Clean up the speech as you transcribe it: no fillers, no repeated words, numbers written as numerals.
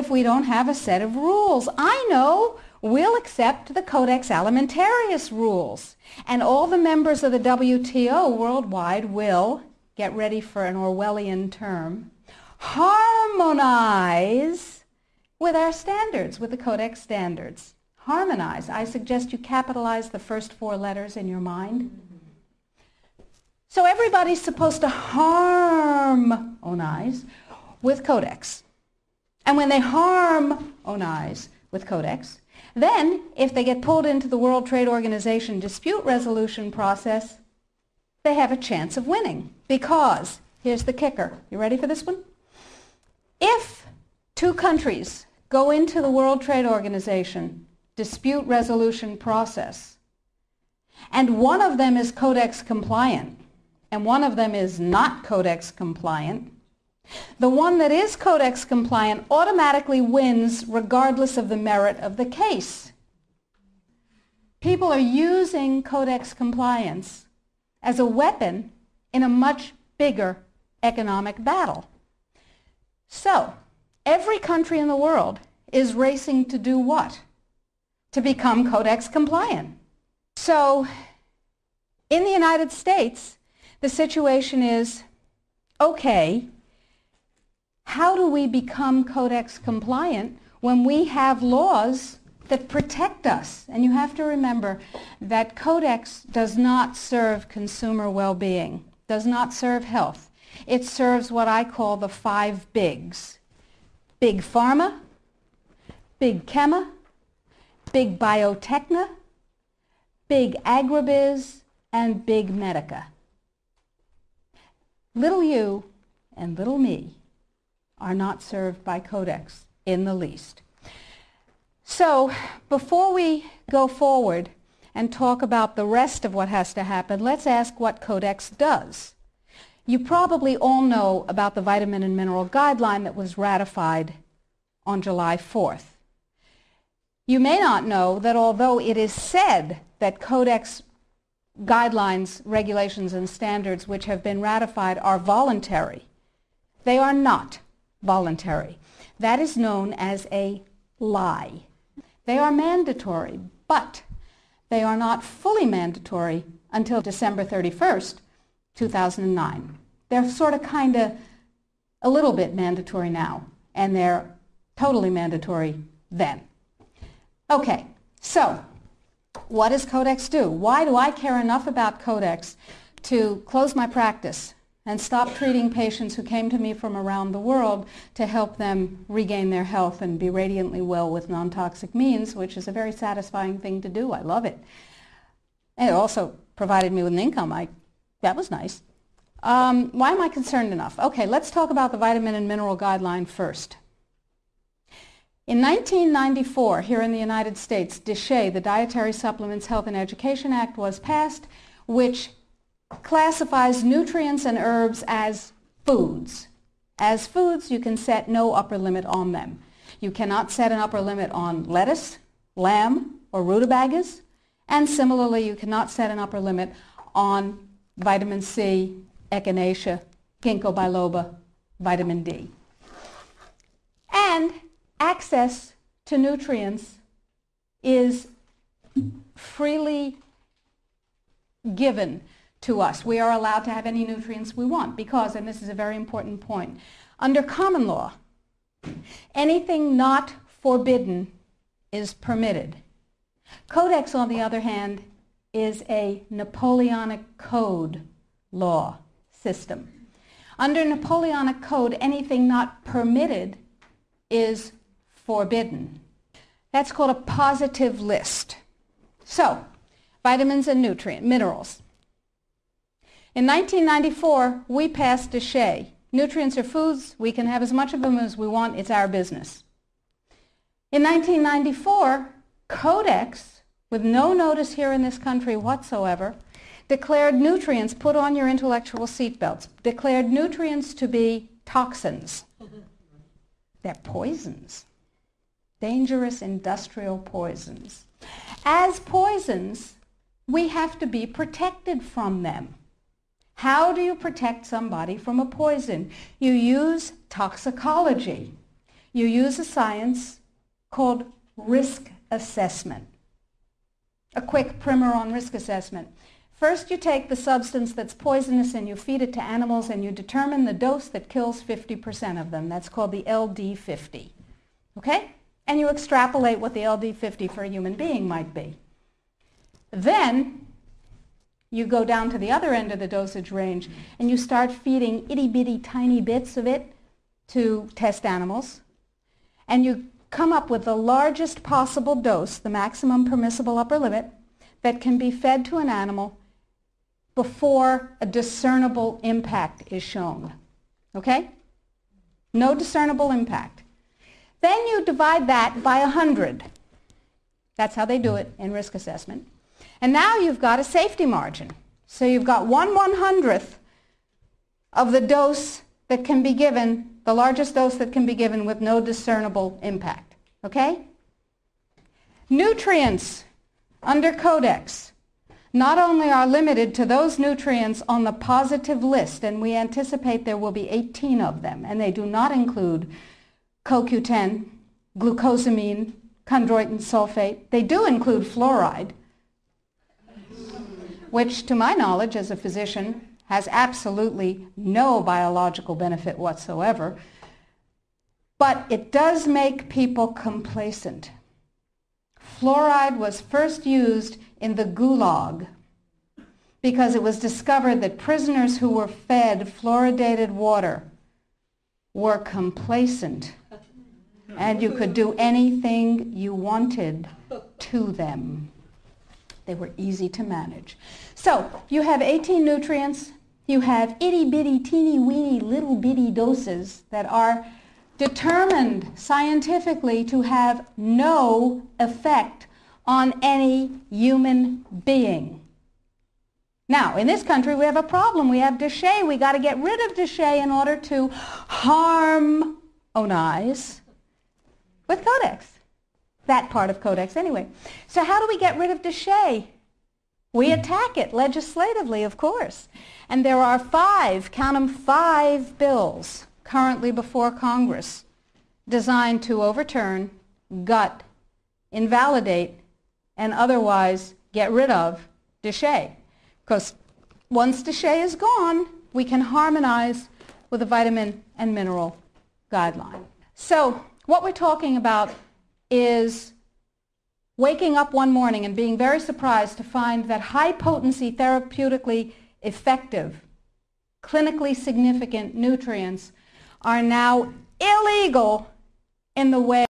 if we don't have a set of rules? I know. We'll accept the Codex Alimentarius rules. And all the members of the WTO worldwide will, get ready for an Orwellian term, harmonize with our standards, with the Codex standards. Harmonize. I suggest you capitalize the first 4 letters in your mind. So everybody's supposed to harmonize with Codex. And when they harmonize with Codex, then if they get pulled into the World Trade Organization dispute resolution process, they have a chance of winning. Because, here's the kicker. You ready for this one? If 2 countries go into the World Trade Organization dispute resolution process, and one of them is Codex compliant, and one of them is not Codex compliant, the one that is Codex compliant automatically wins regardless of the merit of the case. People are using Codex compliance as a weapon in a much bigger economic battle. So, every country in the world is racing to do what? To become Codex compliant. So, in the United States, the situation is, okay, how do we become Codex compliant when we have laws that protect us? And you have to remember that Codex does not serve consumer well-being, does not serve health. It serves what I call the 5 bigs. Big pharma, big chema, big biotechna, big agribiz, and big medica. Little you and little me are not served by Codex in the least. So before we go forward and talk about the rest of what has to happen, let's ask what Codex does. You probably all know about the vitamin and mineral guideline that was ratified on July 4th. You may not know that although it is said that Codex guidelines, regulations, and standards which have been ratified are voluntary, they are not voluntary. That is known as a lie. They are mandatory, but they are not fully mandatory until December 31st, 2009. They're sort of kind of a little bit mandatory now, and they're totally mandatory then. Okay, so what does Codex do? Why do I care enough about Codex to close my practice and stop treating patients who came to me from around the world to help them regain their health and be radiantly well with non-toxic means, which is a very satisfying thing to do. I love it. And it also provided me with an income. That was nice. Why am I concerned enough? Okay, let's talk about the vitamin and mineral guideline first. In 1994, here in the United States, DSHEA, the Dietary Supplements, Health and Education Act, was passed, which classifies nutrients and herbs as foods. As foods, you can set no upper limit on them. You cannot set an upper limit on lettuce, lamb, or rutabagas, and similarly, you cannot set an upper limit on vitamin C, echinacea, ginkgo biloba, vitamin D. And access to nutrients is freely given to us. We are allowed to have any nutrients we want because, and this is a very important point, under common law, anything not forbidden is permitted. Codex, on the other hand, is a Napoleonic Code law system. Under Napoleonic Code, anything not permitted is forbidden. That's called a positive list. So, vitamins and minerals. In 1994, we passed DSHEA. Nutrients are foods. We can have as much of them as we want. It's our business. In 1994, Codex, with no notice here in this country whatsoever, declared nutrients, put on your intellectual seatbelts, declared nutrients to be toxins. They're poisons. Dangerous industrial poisons. As poisons, we have to be protected from them. How do you protect somebody from a poison? You use toxicology. you use a science called risk assessment. A quick primer on risk assessment. First, you take the substance that's poisonous and you feed it to animals and you determine the dose that kills 50% of them. That's called the LD50. Okay? And you extrapolate what the LD50 for a human being might be. Then you go down to the other end of the dosage range and you start feeding itty-bitty tiny bits of it to test animals. And you come up with the largest possible dose, the maximum permissible upper limit, that can be fed to an animal before a discernible impact is shown. Okay? No discernible impact. Then you divide that by 100. That's how they do it in risk assessment. And now you've got a safety margin. So you've got 1/100th of the dose that can be given, the largest dose that can be given with no discernible impact. Okay? Nutrients under Codex not only are limited to those nutrients on the positive list, and we anticipate there will be 18 of them, and they do not include CoQ10, glucosamine, chondroitin sulfate. They do include fluoride, which to my knowledge as a physician has absolutely no biological benefit whatsoever, but it does make people complacent. Fluoride was first used in the Gulag because it was discovered that prisoners who were fed fluoridated water were complacent and you could do anything you wanted to them. They were easy to manage. So you have 18 nutrients. You have itty-bitty, teeny-weeny, little-bitty doses that are determined scientifically to have no effect on any human being. Now, in this country, we have a problem. We have Déchet. We got to get rid of Déchet in order to harmonize with Codex. That part of Codex, anyway. So how do we get rid of Déchet? We attack it legislatively, of course. And there are 5, count them, 5 bills currently before Congress designed to overturn, gut, invalidate, and otherwise get rid of Déchet. Because once Déchet is gone, we can harmonize with the vitamin and mineral guideline. So what we're talking about is waking up one morning and being very surprised to find that high-potency, therapeutically effective, clinically significant nutrients are now illegal in the way